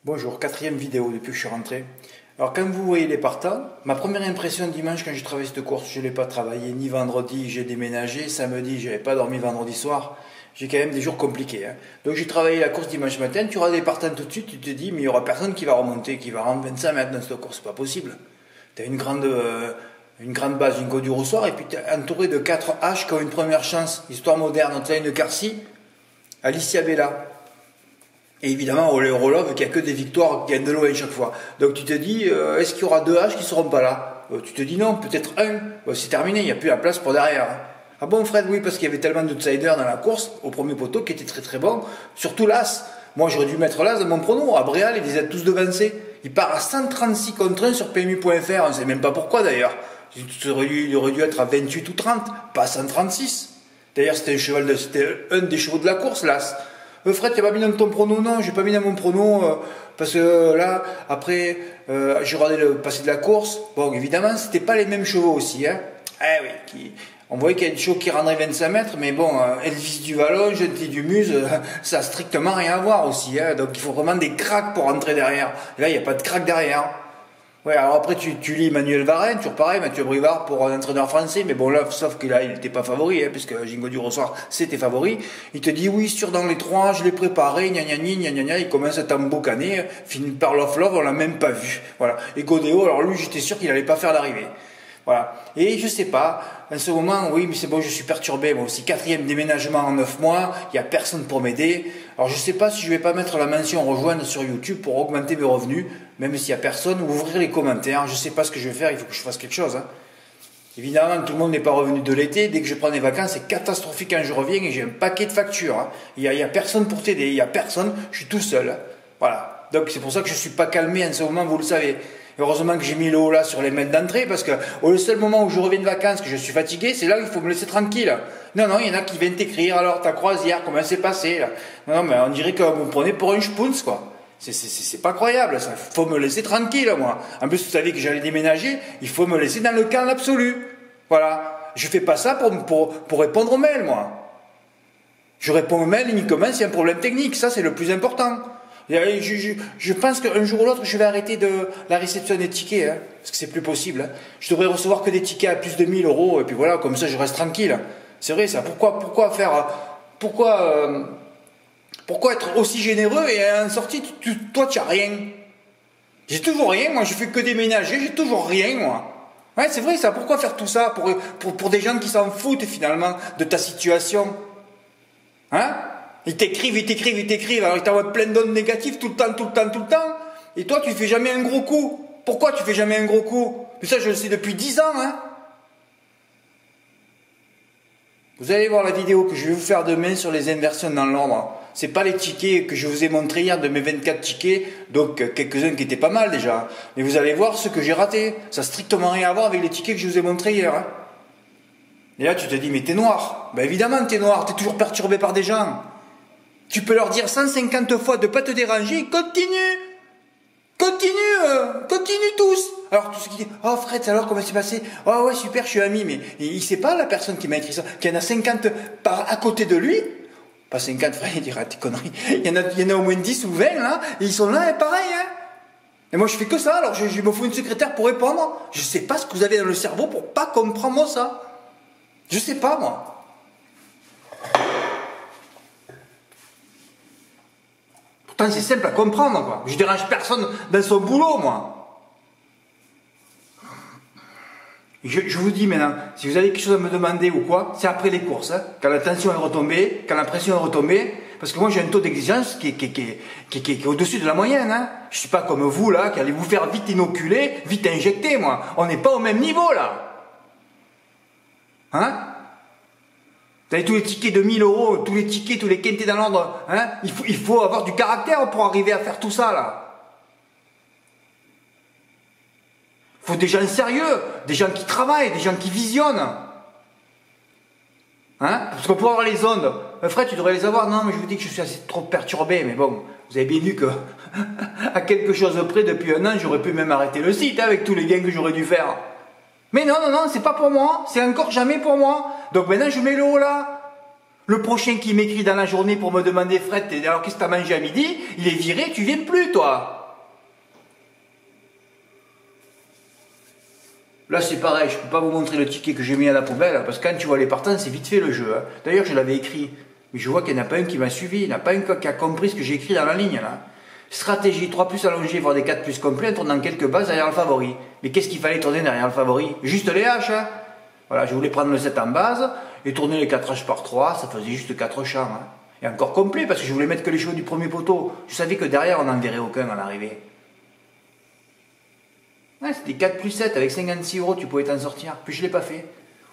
Bonjour, quatrième vidéo depuis que je suis rentré. Alors quand vous voyez les partants, ma première impression dimanche quand j'ai travaillé cette course, je ne l'ai pas travaillé ni vendredi, j'ai déménagé, samedi j'avais pas dormi vendredi soir, j'ai quand même des jours compliqués. Donc j'ai travaillé la course dimanche matin, tu auras des partants tout de suite, tu te dis mais il n'y aura personne qui va remonter, qui va rendre 25 mètres dans cette course, c'est pas possible. Tu as une grande base, une côte du rossoir et puis tu es entouré de 4 H qui ont une première chance, histoire moderne, tu as une Carcy, Alicia Bella. Et évidemment, au Roloff, qu'il n'y a que des victoires qui gagnent de loin chaque fois. Donc tu te dis, est-ce qu'il y aura deux H qui ne seront pas là? Tu te dis non, peut-être un. C'est terminé, il n'y a plus la place pour derrière. Ah bon Fred? Oui, parce qu'il y avait tellement d'outsiders dans la course, au premier poteau, qui étaient très très bons. Surtout l'As. Moi j'aurais dû mettre l'As dans mon prono. À Bréal, ils les a tous devancés. Il part à 136 contre 1 sur PMU.fr. On ne sait même pas pourquoi d'ailleurs. Il aurait dû être à 28 ou 30, pas à 136. D'ailleurs, c'était un des chevaux de la course, l'As. Fred, t'as pas mis dans ton prono? Non, j'ai pas mis dans mon prono parce que là, après, j'ai regardé le passé de la course. Bon, évidemment, c'était pas les mêmes chevaux aussi. Hein. Eh oui, on voyait qu'il y a des chevaux qui rendraient 25 mètres, mais bon, Elvis du Vallon, Gentil du Muse, ça a strictement rien à voir aussi. Hein. Donc il faut vraiment des cracks pour rentrer derrière. Et là, il n'y a pas de crack derrière. Ouais, alors après tu lis Manuel Varenne, toujours pareil, Mathieu Brivard pour un entraîneur français, mais bon là, sauf que là il n'était pas favori, hein, puisque Jingo du Rossoir c'était favori. Il te dit oui, sûr dans les trois, je l'ai préparé, gna gna gna gna gna, il commence à t'emboucaner, finit par Love Love, on l'a même pas vu. Voilà. Et Godéo, alors lui j'étais sûr qu'il allait pas faire l'arrivée. Voilà. Et je sais pas, en ce moment, oui, mais c'est bon, je suis perturbé. Moi aussi, quatrième déménagement en 9 mois, il n'y a personne pour m'aider. Alors je sais pas si je vais pas mettre la mention rejoindre sur YouTube pour augmenter mes revenus, même s'il n'y a personne, ou ouvrir les commentaires. Je sais pas ce que je vais faire, il faut que je fasse quelque chose. Hein. Évidemment, tout le monde n'est pas revenu de l'été. Dès que je prends des vacances, c'est catastrophique quand je reviens et j'ai un paquet de factures. Hein. Il y a personne pour t'aider, il y a personne, je suis tout seul. Hein. Voilà. Donc c'est pour ça que je suis pas calmé en ce moment, vous le savez. Heureusement que j'ai mis le haut là sur les mails d'entrée parce que au seul moment où je reviens de vacances, que je suis fatigué, c'est là qu'il faut me laisser tranquille. Non, il y en a qui viennent t'écrire alors ta croisière, comment c'est passé là. Non, mais on dirait que vous me prenez pour un schpunz quoi. C'est pas croyable, ça. Faut me laisser tranquille moi. En plus, vous savez que j'allais déménager, il faut me laisser dans le calme absolu. Voilà. Je fais pas ça pour répondre aux mails moi. Je réponds aux mails uniquement s'il y a un problème technique, ça c'est le plus important. Je pense qu'un jour ou l'autre, je vais arrêter de la réception des tickets, hein, parce que c'est plus possible. Hein. Je devrais recevoir que des tickets à plus de 1000 euros, et puis voilà, comme ça je reste tranquille. C'est vrai ça, pourquoi être aussi généreux et en sortie, toi tu n'as rien? J'ai toujours rien, moi je fais que déménager, j'ai toujours rien moi. Ouais, c'est vrai ça, pourquoi faire tout ça pour des gens qui s'en foutent finalement de ta situation? Hein? Ils t'écrivent, alors ils t'envoient plein d'ondes négatives tout le temps. Et toi, tu fais jamais un gros coup. Pourquoi tu fais jamais un gros coup? Mais ça, je le sais depuis 10 ans, hein. Vous allez voir la vidéo que je vais vous faire demain sur les inversions dans l'ordre. C'est pas les tickets que je vous ai montré hier de mes 24 tickets, donc quelques-uns qui étaient pas mal déjà. Mais vous allez voir ce que j'ai raté. Ça n'a strictement rien à voir avec les tickets que je vous ai montrés hier, hein. Et là, tu te dis, mais t'es noir. Ben évidemment, t'es noir, t'es toujours perturbé par des gens. Tu peux leur dire 150 fois de ne pas te déranger, continue tous. Alors tous ceux qui disent, oh Fred, alors comment c'est passé? Oh ouais, super, je suis ami, mais il ne sait pas la personne qui m'a écrit ça, qu'il y en a 50 à côté de lui. Pas 50, Fred, il dira tes conneries. Il y en a au moins 10 ou 20 là, et ils sont là, et pareil, hein. Et moi je fais que ça, alors je me fous une secrétaire pour répondre. Je ne sais pas ce que vous avez dans le cerveau pour pas comprendre ça. Je sais pas moi. Pourtant c'est simple à comprendre quoi. Je dérange personne dans son boulot moi. Je vous dis maintenant, si vous avez quelque chose à me demander ou quoi, c'est après les courses, hein, quand la tension est retombée, quand la pression est retombée, parce que moi j'ai un taux d'exigence qui est au-dessus de la moyenne. Hein. Je ne suis pas comme vous là, qui allez vous faire vite inoculer, vite injecter moi. On n'est pas au même niveau là. Hein? Vous avez tous les tickets de 1000 euros, tous les tickets, tous les quintés dans l'ordre. Hein, il faut avoir du caractère pour arriver à faire tout ça, là. Il faut des gens sérieux, des gens qui travaillent, des gens qui visionnent. Hein, parce que pour avoir les ondes, Fred, tu devrais les avoir. Non, mais je vous dis que je suis assez trop perturbé. Mais bon, vous avez bien vu que, à quelque chose près, depuis un an, j'aurais pu même arrêter le site, hein, avec tous les gains que j'aurais dû faire. Mais non, c'est pas pour moi, c'est encore jamais pour moi. Donc maintenant je mets le haut là. Le prochain qui m'écrit dans la journée pour me demander Fred, alors qu'est-ce que tu as mangé à midi, il est viré, tu viens plus toi. Là c'est pareil, je ne peux pas vous montrer le ticket que j'ai mis à la poubelle, parce que quand tu vois les partants, c'est vite fait le jeu. Hein. D'ailleurs je l'avais écrit, mais je vois qu'il n'y en a pas un qui m'a suivi, il n'y en a pas un qui a compris ce que j'ai écrit dans la ligne là. Stratégie 3 plus allongé, voire des 4 plus complets, en tournant quelques bases derrière le favori. Mais qu'est-ce qu'il fallait tourner derrière le favori? Juste les H. Hein. Voilà, je voulais prendre le 7 en base et tourner les 4 H par 3, ça faisait juste 4 champs. Hein. Et encore complet, parce que je voulais mettre que les chevaux du premier poteau. Je savais que derrière, on n'en verrait aucun à l'arrivée. Ouais, c'était 4 plus 7, avec 56 €, tu pouvais t'en sortir. Puis je ne l'ai pas fait.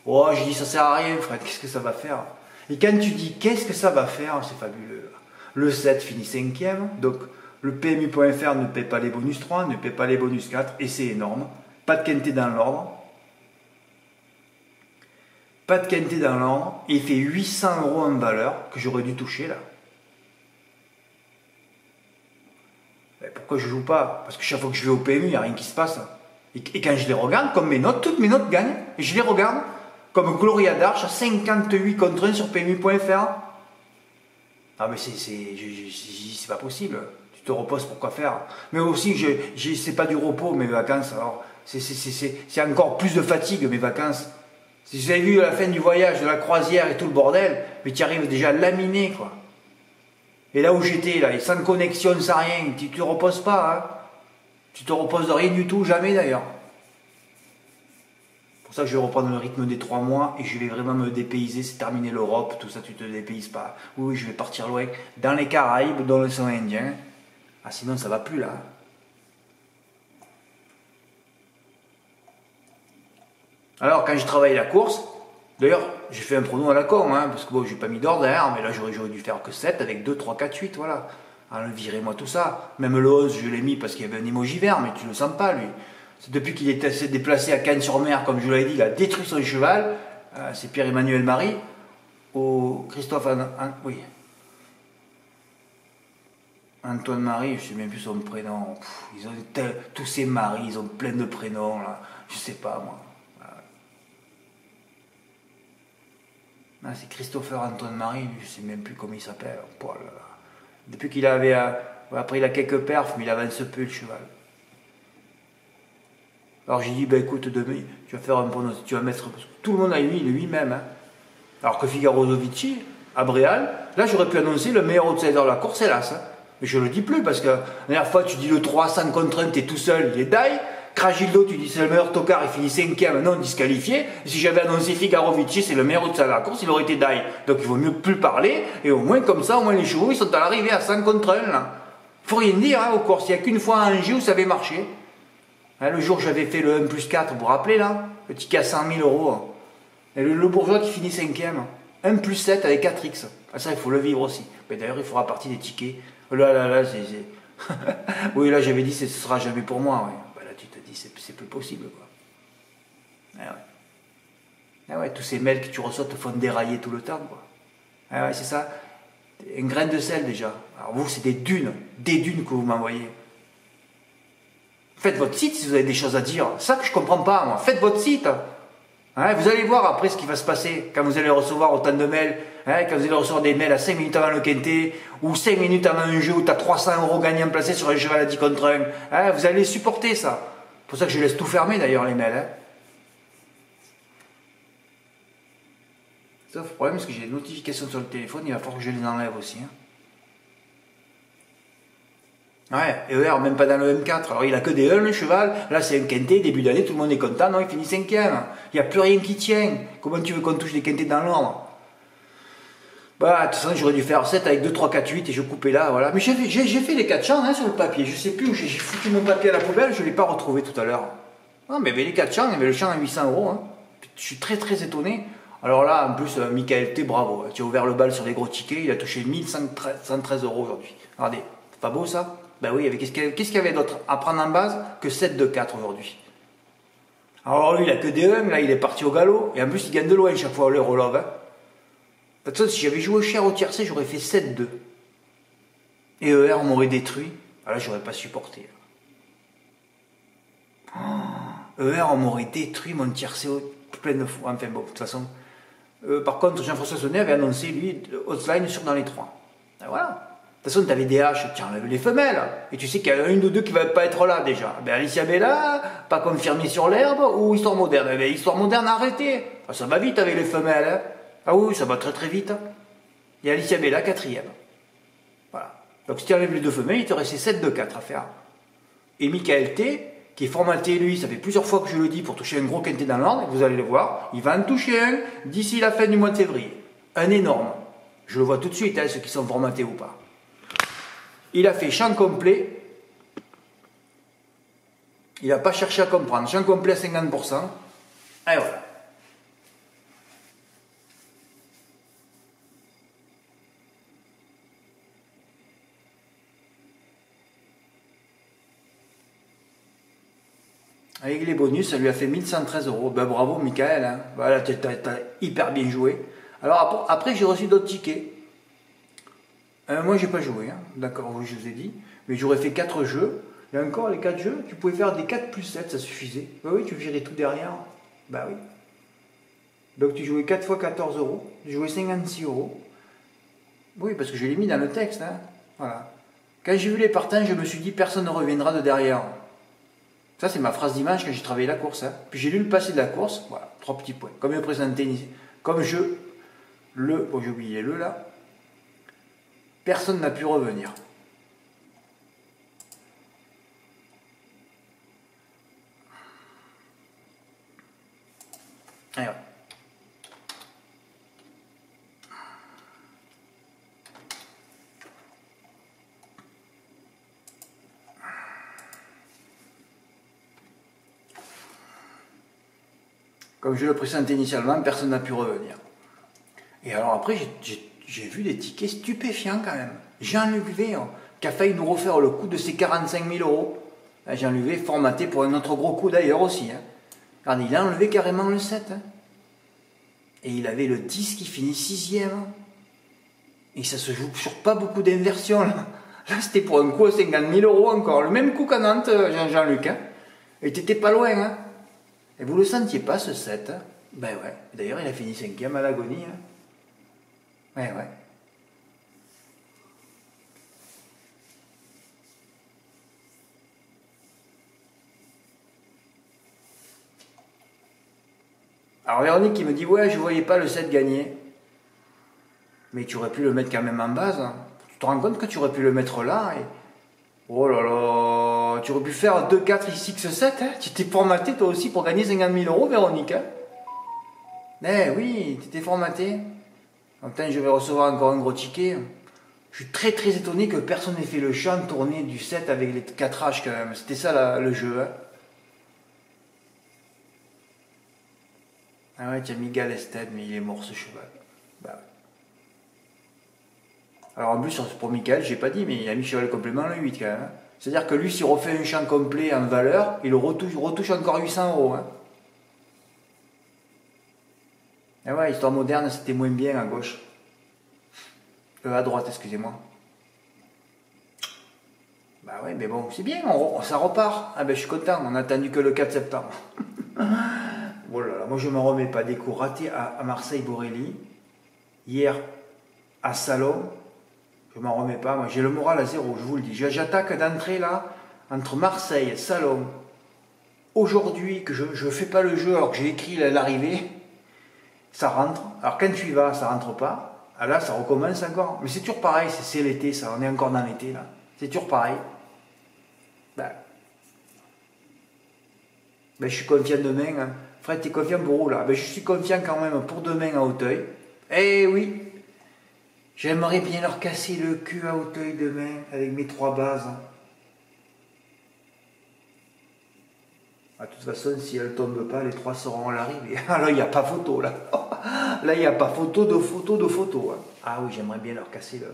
Oh, j'ai dit, ça sert à rien, Fred, qu'est-ce que ça va faire? Et quand tu dis, qu'est-ce que ça va faire, c'est fabuleux. Le 7 finit 5e, donc le PMU.fr ne paie pas les bonus 3, ne paie pas les bonus 4, et c'est énorme. Pas de quintet dans l'ordre. Pas de quintet dans l'ordre, et il fait 800 € en valeur, que j'aurais dû toucher là. Mais pourquoi je joue pas? Parce que chaque fois que je vais au PMU, il n'y a rien qui se passe. Et quand je les regarde, comme mes notes, toutes mes notes gagnent, et je les regarde, comme Gloria Darch à 58 contre 1 sur PMU.fr. Ah mais c'est pas possible. Tu te reposes pour quoi faire? Mais aussi, c'est pas du repos mes vacances. Alors c'est encore plus de fatigue mes vacances. Si vous avez vu la fin du voyage, de la croisière et tout le bordel, mais tu arrives déjà laminé quoi. Et là où j'étais, là, sans connexion, sans rien, tu te reposes pas. Hein. Tu te reposes de rien du tout, jamais d'ailleurs. C'est pour ça que je vais reprendre le rythme des 3 mois et je vais vraiment me dépayser, c'est terminer l'Europe, tout ça tu te dépayses pas. Oui, je vais partir loin, dans les Caraïbes, dans l'océan Indien. Ah sinon ça va plus là. Alors quand je travaille la course, d'ailleurs j'ai fait un prono à la con, hein, parce que bon j'ai pas mis d'ordre derrière, mais là j'aurais dû faire que 7 avec 2, 3, 4, 8, voilà. Alors virez-moi tout ça. Même le 11 je l'ai mis parce qu'il y avait un emoji vert, mais tu le sens pas lui. C'est depuis qu'il s'est déplacé à Cannes-sur-Mer, comme je vous l'avais dit, il a détruit son cheval. C'est Pierre-Emmanuel Marie. Christophe oui. Antoine Marie, je ne sais même plus son prénom. Ils ont tous ces maris, ils ont plein de prénoms là. Je sais pas moi. Ah, c'est Christopher Antoine Marie, je ne sais même plus comment il s'appelle. Oh là là. Depuis qu'il avait. Après il a quelques perfs, mais il avance peu le cheval. Alors j'ai dit, ben écoute, demain, tu vas faire un pronostic, tu vas mettre. Tout le monde a eu, il est lui-même. Hein. Alors que Figaro Zovici, à Bréal, là j'aurais pu annoncer le meilleur outsider de la course, hélas. Hein. Mais je ne le dis plus parce que la dernière fois tu dis le 300 contre 1, tu es tout seul, il est die. Cragildo, tu dis c'est le meilleur tocard, il finit 5e, non disqualifié. Et si j'avais annoncé Figaro Vici, c'est le meilleur outsider de la course, il aurait été die. Donc il vaut mieux plus parler, et au moins comme ça, au moins les chevaux, ils sont à l'arrivée à 100 contre 1. Là. Faut rien dire hein, aux courses, il n'y a qu'une fois à Angers où ça avait marché. Hein, le jour où j'avais fait le 1 plus 4, vous vous rappelez là? Le ticket à 100 000 €. Hein. Et le bourgeois qui finit 5e. 1 plus 7 avec 4x. Ah, ça, il faut le vivre aussi. Mais d'ailleurs, il fera partie des tickets. Là, c'est... oui, là, j'avais dit, ce sera jamais pour moi. Ouais. Bah, là, tu te dis, c'est plus possible, quoi. Ah ouais. Ah ouais, tous ces mails que tu reçois te font dérailler tout le temps, quoi. Ah ouais, c'est ça. Une graine de sel, déjà. Alors, vous, c'est des dunes que vous m'envoyez. Faites votre site si vous avez des choses à dire. C'est ça que je comprends pas, moi. Faites votre site. Hein, vous allez voir après ce qui va se passer quand vous allez recevoir autant de mails, hein, quand vous allez recevoir des mails à 5 minutes avant le quintet, ou 5 minutes avant un jeu où tu as 300 € gagnants placés sur un cheval à 10 contre 1. Hein, vous allez supporter ça. C'est pour ça que je laisse tout fermer d'ailleurs les mails. Hein. Sauf le problème, c'est que j'ai des notifications sur le téléphone, il va falloir que je les enlève aussi. Hein. Ouais, ER, même pas dans le M4. Alors il a que des 1 le cheval. Là c'est un quintet, début d'année, tout le monde est content. Non, il finit 5e. Il n'y a plus rien qui tient. Comment tu veux qu'on touche des quintets dans l'ordre? Bah, de toute façon, j'aurais dû faire 7 avec 2, 3, 4, 8 et je coupais là, voilà. Mais j'ai fait les 4 champs hein, sur le papier. Je sais plus où j'ai foutu mon papier à la poubelle, je ne l'ai pas retrouvé tout à l'heure. Non, mais il y avait les 4 champs, il y avait le champ à 800 €. Hein. Je suis très très étonné. Alors là, en plus, Michael T, bravo. Tu as ouvert le bal sur les gros tickets, il a touché 1113 € aujourd'hui. Regardez, c'est pas beau ça? Ben oui, qu'est-ce qu'il y avait d'autre à prendre en base que 7 de 4 aujourd'hui? Alors lui, il a que des 1, là il est parti au galop, et en plus il gagne de loin chaque fois le Rolov. Hein. De toute façon, si j'avais joué cher au tiercé, j'aurais fait 7-2. Et ER m'aurait détruit, alors là j'aurais pas supporté. Oh, ER m'aurait détruit mon tiercé plein de fois. Enfin bon, de toute façon, Par contre, Jean-François Sonnet avait annoncé, lui, hotline sur dans les 3. Et voilà. De toute façon, tu avais des haches, tu enlèves les femelles. Et tu sais qu'il y en a une ou deux qui ne va pas être là déjà. Ben, Alicia Bella, pas confirmée sur l'herbe, ou Histoire moderne. Ben, Histoire moderne, arrêtez. Ah, ça va vite avec les femelles. Hein. Ah oui, ça va très très vite. Et Alicia Bella, 4e. Voilà. Donc si tu enlèves les 2 femelles, il te restait 7 de 4 à faire. Et Michael T, qui est formaté, lui, ça fait plusieurs fois que je le dis, pour toucher un gros quintet dans l'ordre, et vous allez le voir, il va en toucher un d'ici la fin du mois de février. Un énorme. Je le vois tout de suite, hein, ceux qui sont formatés ou pas. Il a fait champ complet. Il n'a pas cherché à comprendre. Champ complet à 50%. Et voilà. Avec les bonus, ça lui a fait 1113 €. Ben bravo, Michael. Hein. Voilà, tu as hyper bien joué. Alors après j'ai reçu d'autres tickets. Moi, j'ai pas joué. Hein. D'accord, oui, je vous ai dit. Mais j'aurais fait 4 jeux. Et encore, les 4 jeux, tu pouvais faire des 4 plus 7, ça suffisait. Ben oui, tu virais tout derrière. Ben oui. Donc tu jouais 4 fois 14 €. Tu jouais 56 €. Oui, parce que je l'ai mis dans le texte. Hein. Voilà. Quand j'ai vu les partants, je me suis dit, personne ne reviendra de derrière. Ça, c'est ma phrase dimanche quand j'ai travaillé la course. Hein. Puis j'ai lu le passé de la course. Voilà, 3 petits points. Comme je présentais, comme bon, j'ai oublié le là. Personne n'a pu revenir. Et ouais. Comme je le présentais initialement, personne n'a pu revenir. Et alors après, j'ai vu des tickets stupéfiants quand même. Jean-Luc V, qui a failli nous refaire le coup de ses 45 000 €. Jean-Luc V, formaté pour un autre gros coup d'ailleurs aussi. Hein. Car il a enlevé carrément le 7. Hein. Et il avait le 10 qui finit 6e. Et ça se joue sur pas beaucoup d'inversions. Là c'était pour un coup à 50 000 € encore. Le même coup qu'à Nantes, Jean-Luc. Hein. Et t'étais pas loin. Hein. Et vous le sentiez pas ce 7. Hein. Ben ouais. D'ailleurs, il a fini 5e à l'agonie. Hein. Ouais, ouais. Alors Véronique qui me dit, ouais, je voyais pas le 7 gagner. Mais tu aurais pu le mettre quand même en base. Hein. Tu te rends compte que tu aurais pu le mettre là et... Oh là là, tu aurais pu faire 2, 4, 6, 7. Hein. Tu t'es formaté toi aussi pour gagner 50 000 € Véronique. Hein. Eh oui, tu t'es formaté. Attends, je vais recevoir encore un gros ticket. Je suis très très étonné que personne n'ait fait le champ tourné du 7 avec les 4 H quand même. C'était ça le jeu. Hein. Ah ouais, tu as mis Galested, mais il est mort ce cheval. Bah ouais. Alors en plus, pour Michael, j'ai pas dit, mais il a mis cheval complément le 8 quand même. Hein. C'est-à-dire que lui, s'il refait un champ complet en valeur, il retouche encore 800 €. Hein. Ah ouais, histoire moderne, c'était moins bien à gauche. À droite, excusez-moi. Bah ouais, mais bon, c'est bien, ça repart. Ah ben je suis content, on n'a attendu que le 4 septembre. Oh là là, moi je ne me remets pas des coups ratés à Marseille-Borelli. Hier, à Salon, je ne m'en remets pas. Moi j'ai le moral à 0, je vous le dis. J'attaque d'entrée là, entre Marseille et Salon. Aujourd'hui, que je ne fais pas le jeu alors que j'ai écrit l'arrivée, ça rentre. Alors quand tu y vas, ça rentre pas. Ah là, ça recommence encore. Mais c'est toujours pareil, c'est l'été, ça. On est encore dans l'été, là. C'est toujours pareil. Ben, je suis confiant demain. Hein. Fred, t'es confiant pour où, là? Ben, je suis confiant quand même pour demain à Auteuil. Eh oui, j'aimerais bien leur casser le cul à Auteuil demain avec mes 3 bases. De toute façon, si elles ne tombent pas, les 3 seront à l'arrivée. Ah là, il n'y a pas photo, là. Là, il n'y a pas photo de photo de photo. Hein. Ah oui, j'aimerais bien leur casser le...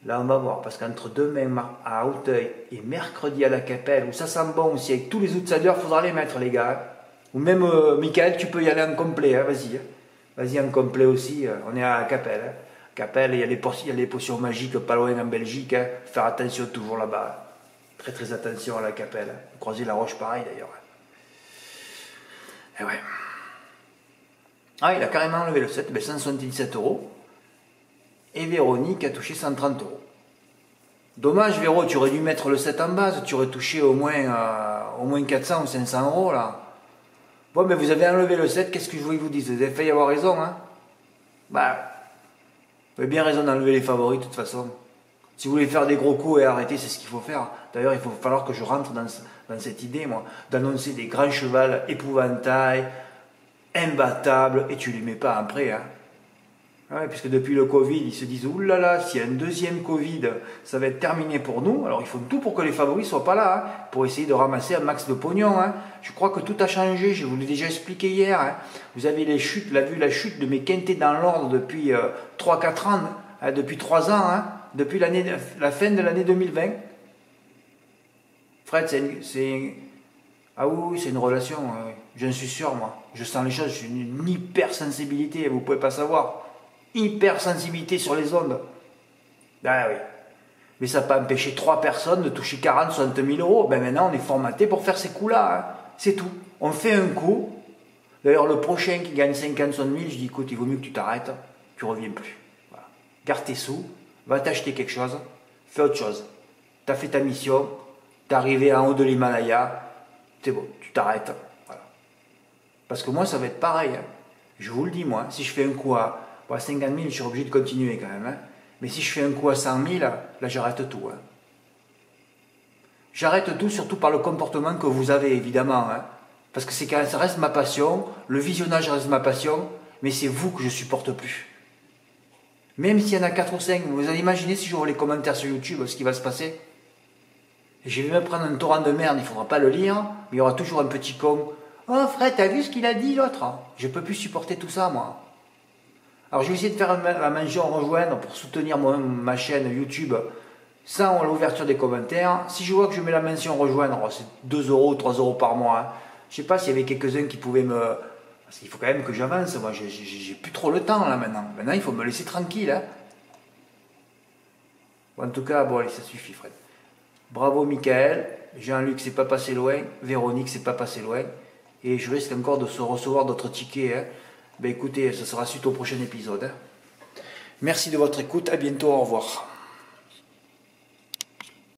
Là, on va voir, parce qu'entre demain à Auteuil et mercredi à la Capelle, où ça sent bon aussi, avec tous les outsiders, il faudra les mettre, les gars. Hein. Ou même, Michael, tu peux y aller en complet, hein, vas-y. Hein. Vas-y en complet aussi, on est à la Capelle. Hein. Capelle, il y a les potions magiques pas loin en Belgique. Hein. Faire attention toujours là-bas. Hein. Très très attention à la Capelle. Hein. Croiser la Roche, pareil d'ailleurs. Et ouais. Ah, il a carrément enlevé le 7, 177 euros. Et Véronique a touché 130 euros. Dommage, Véro, tu aurais dû mettre le 7 en base, tu aurais touché au moins 400 ou 500 euros là. Bon, mais vous avez enlevé le 7, qu'est-ce que je voulais vous dire? Vous avez failli avoir raison, hein? Bah, vous avez bien raison d'enlever les favoris de toute façon. Si vous voulez faire des gros coups et arrêter, c'est ce qu'il faut faire. D'ailleurs, il va falloir que je rentre dans cette idée, moi, d'annoncer des grands chevals épouvantails, imbattables, et tu les mets pas après, hein. Ouais, puisque depuis le Covid, ils se disent, oulala, s'il y a un deuxième Covid, ça va être terminé pour nous. Alors ils font tout pour que les favoris ne soient pas là, hein, pour essayer de ramasser un max de pognon, hein. Je crois que tout a changé, je vous l'ai déjà expliqué hier, hein. Vous avez les chutes, vu la chute de mes quintés dans l'ordre depuis 3-4 ans, hein, depuis 3 ans, hein, depuis la fin de l'année 2020. Fred, ah oui, c'est une relation, j'en suis sûr, moi. Je sens les choses, j'ai une hypersensibilité, vous ne pouvez pas savoir. Hypersensibilité sur les ondes. Ah oui. Mais ça n'a pas empêché 3 personnes de toucher 40, 60 000 euros. Ben maintenant, on est formaté pour faire ces coups-là, hein. C'est tout. On fait un coup. D'ailleurs, le prochain qui gagne 50, 60 000, je dis, écoute, il vaut mieux que tu t'arrêtes, tu ne reviens plus. Voilà. Garde tes sous, va t'acheter quelque chose, fais autre chose. Tu as fait ta mission, tu es arrivé en haut de l'Himalaya, c'est bon, tu t'arrêtes. Voilà. Parce que moi, ça va être pareil, hein. Je vous le dis, moi, si je fais un coup à 50 000, je suis obligé de continuer quand même, hein. Mais si je fais un coup à 100 000, là, j'arrête tout, hein. J'arrête tout, surtout par le comportement que vous avez, évidemment, hein. Parce que ça reste ma passion, le visionnage reste ma passion, mais c'est vous que je supporte plus. Même s'il y en a 4 ou 5, vous allez imaginer si j'ouvre les commentaires sur YouTube, ce qui va se passer. Je vais me prendre un torrent de merde, il ne faudra pas le lire, mais il y aura toujours un petit con. Oh Fred, t'as vu ce qu'il a dit l'autre? Je ne peux plus supporter tout ça, moi. Alors je vais essayer de faire la mention rejoindre pour soutenir ma chaîne YouTube sans l'ouverture des commentaires. Si je vois que je mets la mention rejoindre, c'est 2 euros, 3 euros par mois, hein. Je ne sais pas s'il y avait quelques-uns qui pouvaient me... Parce qu'il faut quand même que j'avance, moi j'ai plus trop le temps là maintenant. Maintenant il faut me laisser tranquille, hein. Bon, en tout cas, bon allez, ça suffit Fred. Bravo Michael, Jean-Luc c'est pas passé loin, Véronique c'est pas passé loin. Et je risque encore de recevoir d'autres tickets, hein. Ben écoutez, ce sera suite au prochain épisode, hein. Merci de votre écoute, à bientôt, au revoir.